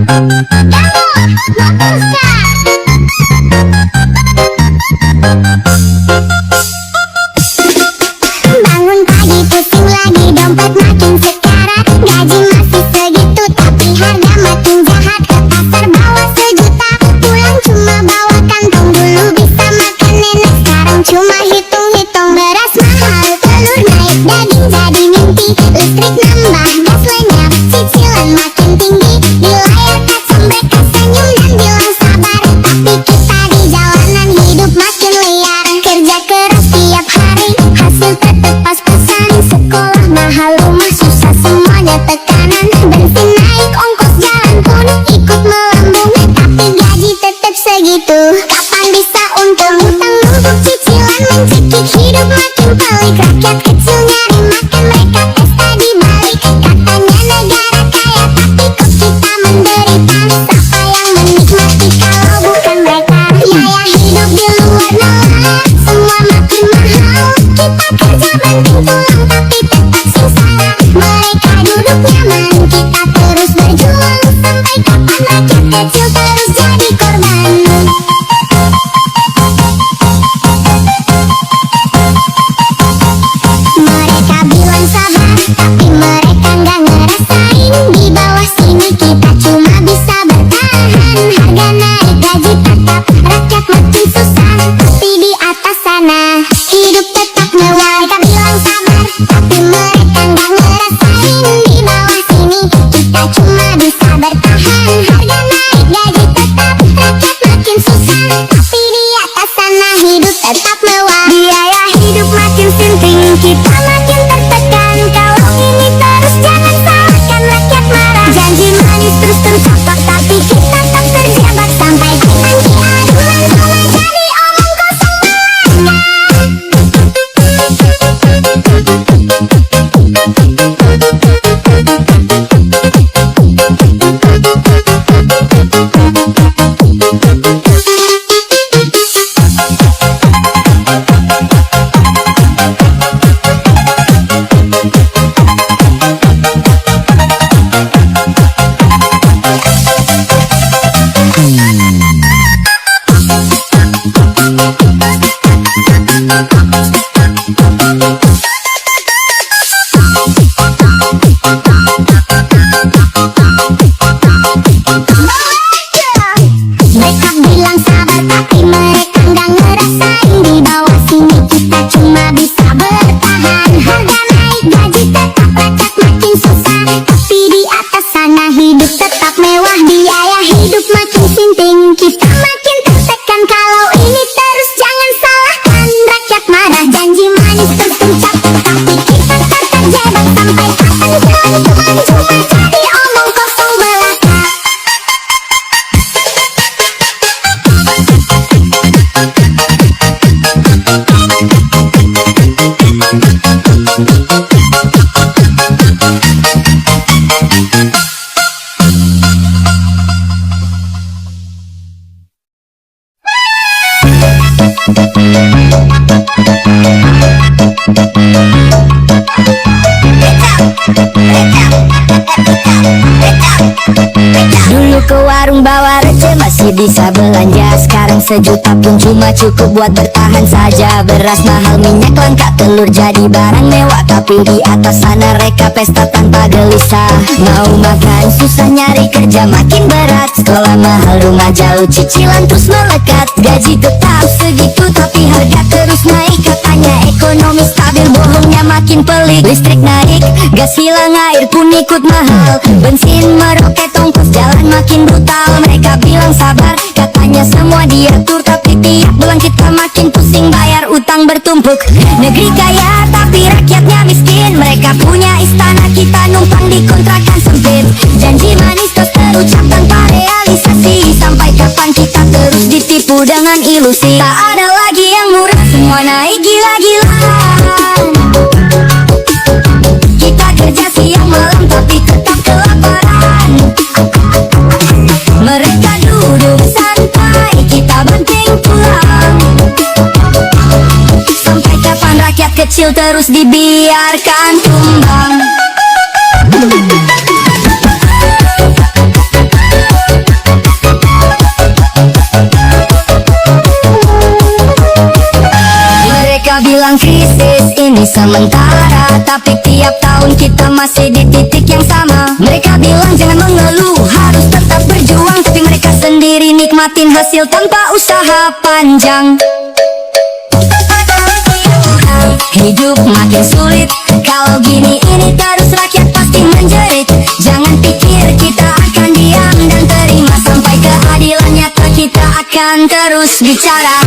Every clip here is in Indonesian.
Bangun pagi pusing lagi, dompet makin sekarat, gaji masih segitu tapi harga makin jahat. Ke pasar bawa sejuta, pulang cuma bawa kantong. Dulu bisa makan nenek, sekarang cuma hitung-hitung. Beras mahal, telur naik, daging jadi mimpi. Listrik nambah, gas lenyap, cicilan makin tinggi. Di layar kaca mereka senyum dan bilang sabar, tapi kita di jalanan hidup makin liar. Kerja keras tiap hari, hasil tetep pas-pasan. Sekolah mahal, rumah susah, semuanya tekanan. Bensin naik, ongkos jalan pun ikut melambung, tapi gaji tetep segitu. Kapan bisa untung? Utang numpuk, cicilan mencekik, hidup makin pelik. Rakyat kecil nyari makan, mereka pesta di balik. Katanya negara kaya, tapi kok kita menderita? Siapa yang menikmati kalau bukan mereka? Ya hidup di luar nalar, semua makin mahal. Kita kerja banting tulang tapi tetap sengsara. Mereka duduk nyaman, kita terus berjuang. Sampai kapan rakyat kecil terus jadi korban? Mereka bilang sabar, tapi mereka nggak ngerasain. Di bawah sini kita cuma bisa bertahan. Harga naik, gaji tetap, rakyat makin susah. Tapi di atas sana hidup tetap mewah. Mereka bilang sabar, tapi mereka nggak ngerasain. Di bawah sini kita cuma bisa bertahan. Harga naik, gaji tetap, rakyat makin susah. Tapi di atas sana hidup tetap mewah. Biaya hidup makin sinting, kita makin tertekan. Kalau ini terus jangan salahkan rakyat marah. Janji manis terus tercapai, tapi kita tak terjabat. Sampai nanti aduan cuma jadi omong kosong belaka. Mereka bilang sabar, tapi mereka nggak ngerasain. Di bawah sini kita cuma bisa bertahan. Harga naik, gaji tetap, rakyat makin susah. Tapi di atas sana hidup tetap mewah. Biaya hidup makin sinting, kita makin tertekan. Kalau ini terus jangan salahkan rakyat marah. Janji manis terus tercapai, tapi kita tak terjabat. Sampai kapan jalan cuma jadi omong kosong belaka. Dulu ke warung bawa receh masih bisa belanja. Sekarang sejuta pun cuma cukup buat bertahan saja. Beras mahal, minyak langka, telur jadi barang mewah. Tapi di atas sana reka pesta tanpa gelisah. Mau makan susah, nyari kerja makin berat. Sekolah mahal, rumah jauh, cicilan terus melekat. Gaji tetap segitu tapi harga terus naik. Katanya ekonomi stabil, bohongnya makin pelik. Listrik naik, gas hilang, air pun ikut mahal. Bensin meroket, ongkos jalan makin brutal. Mereka bilang sabar, katanya semua diatur. Tapi tiap bulan kita makin pusing, bayar utang bertumpuk. Negeri kaya tapi rakyatnya miskin. Mereka punya istana, kita numpang di kontrakan sempit. Janji manis terus terucap tanpa realisasi. Sampai kapan kita terus ditipu dengan ilusi? Tak ada lagi yang murah, semua naik gila-gilaan. Kita kerja siang malam tapi tetap kelaparan. Mereka duduk santai, kita banting tulang. Sampai kapan rakyat kecil terus dibiarkan tumbang? Mereka bilang krisis ini sementara, tapi tiap tahun kita masih di titik yang sama. Mereka bilang jangan mengeluh, harus tetap berjuang, tapi mereka sendiri nikmatin hasil tanpa usaha panjang. Hidup makin sulit, kalau gini ini terus rakyat pasti menjerit. Jangan pikir kita akan diam dan terima, sampai keadilan nyata kita akan terus bicara.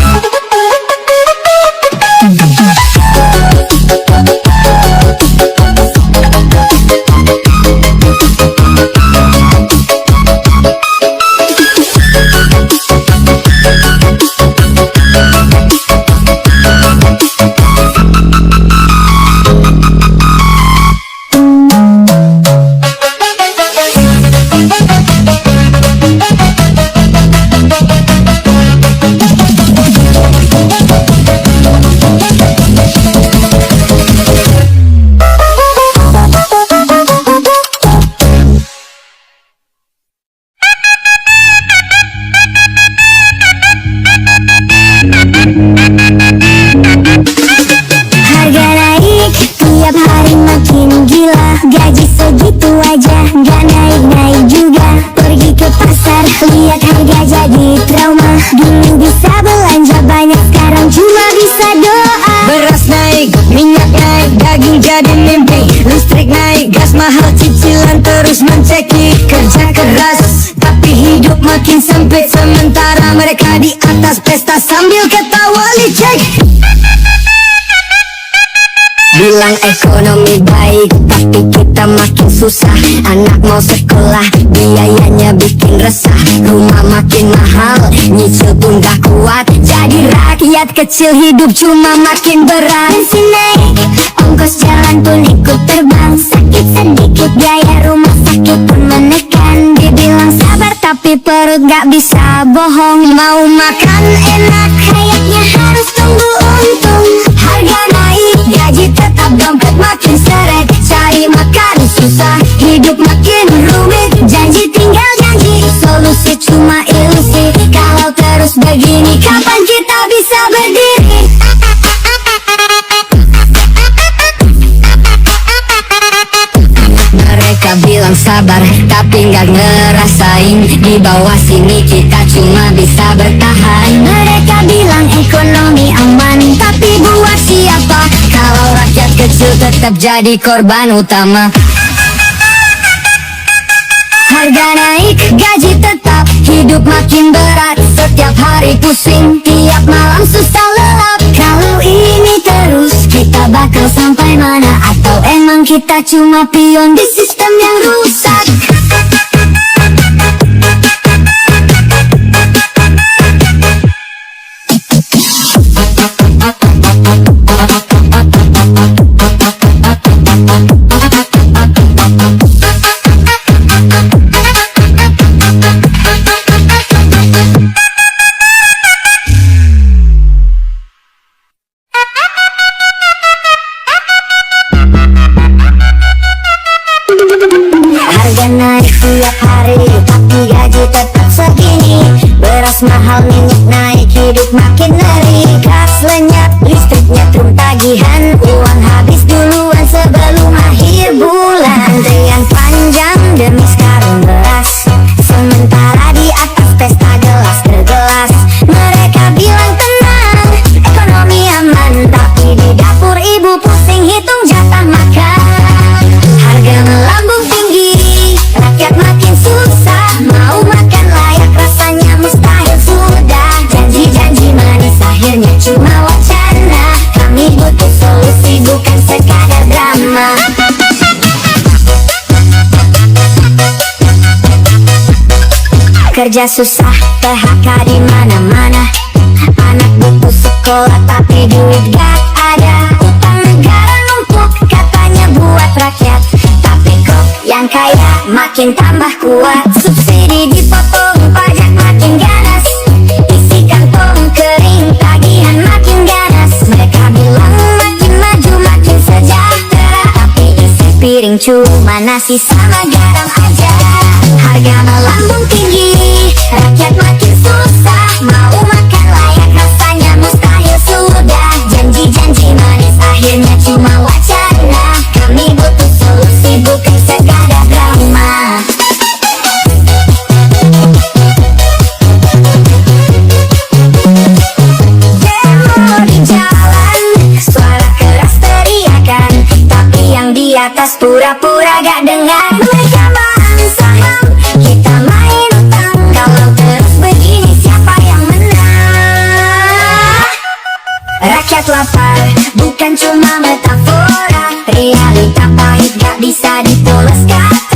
Harga naik, tiap hari makin gila. Gaji segitu aja, gak naik-naik juga. Pergi ke pasar, lihat harga jadi trauma. Dulu bisa belanja banyak, sekarang cuma bisa doa. Beras naik, minyak naik, daging jadi mimpi. Listrik naik, gas mahal, cicilan terus mencekik. Kerja keras, tapi hidup makin sempit. Sementara mereka di atas pesta sambil ketawa licik. Bilang ekonomi baik, tapi kita makin susah. Anak mau sekolah, biayanya bikin resah. Rumah makin mahal, nyicil pun gak kuat. Jadi rakyat kecil hidup cuma makin berat. Bensin naik, ongkos jalan pun ikut terbang. Sakit sedikit, biaya rumah sakit pun menekan. Dibilang sabar, tapi perut gak bisa bohong. Mau makan enak, kayaknya harus tunggu untung. Harga naik, gaji tetap, dompet makin seret. Cari makan susah, hidup makin rumit. Janji tinggal janji, solusi cuma ilusi. Kalau terus begini, kapan kita bisa berdiri? Mereka bilang sabar, tapi nggak ngerasain. Di bawah sini kita cuma bisa bertahan. Mereka bilang ekonomi aman, Tapi buat siapa kalau rakyat kecil tetap jadi korban utama? Harga naik, gaji tetap, hidup makin berat. Setiap hari pusing, tiap malam susah lelap. Kalau ini terus, kita bakal sampai mana? Atau emang kita cuma pion di sistem yang rusak? Harga naik tiap hari, tapi gaji tetap segini. Beras mahal, minyak naik, hidup makin ngeri. Gas lenyap, listrik nyetrum tagihan. Uang habis duluan sebelum akhir bulan. Antrian panjang demi sekarang beras. Sementara di atas pesta gelas ke gelas. Mereka bilang tenang, ekonomi aman, tapi di dapur ibu pusing hitung jatah makan. Harga melambung tinggi, rakyat makin susah. Mau makan layak rasanya mustahil sudah. Janji-janji manis akhirnya cuma wacana. Kami butuh solusi, bukan sekadar drama. Kerja susah, PHK di mana-mana. Anak butuh sekolah tapi duit gak ada. Utang negara numpuk, katanya buat rakyat. Tapi kok yang kaya makin tambah kuat. Subsidi dipotong, pajak makin ganas. Isi kantong kering, tagihan makin ganas. Mereka bilang makin maju, makin sejahtera. Tapi isi piring cuma nasi sama garam aja. Harga melambung tinggi, rakyat makin susah. Mau makan layak rasanya mustahil sudah. Janji-janji Rakyat lapar bukan cuma metafora, realita pahit gak bisa dipoles kata.